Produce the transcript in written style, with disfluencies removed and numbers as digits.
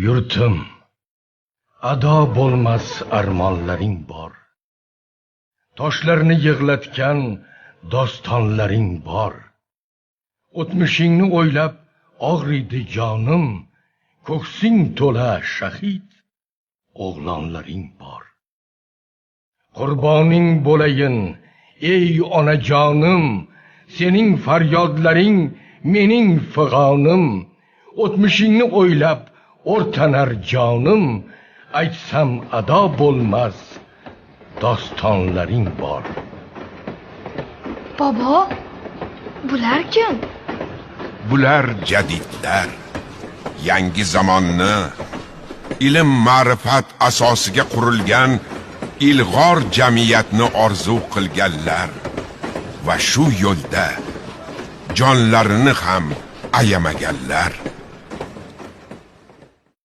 Yurtim, ado bo'lmas armonlaring bor. Toshlarni yig'latgan dostonlaring bor. O'tmishingni o'ylab og'riydi jonim, ko'ksing to'la shahid o'g'lonlaring bor. Qurboning bo'layin, ey onajonim, sening faryodlaring mening fig'onim. O'tmishingni o'ylab o'rtanar jonim, aytsam ado bo'lmas dostonlaring bor. Bobo, bular kim? Bular jadidlar, yangi zamonni, ilm ma'rifat asosiga qurilgan ilg'or jamiyatni orzu qilganlar va shu yo'lda jonlarini ham ayamaganlar.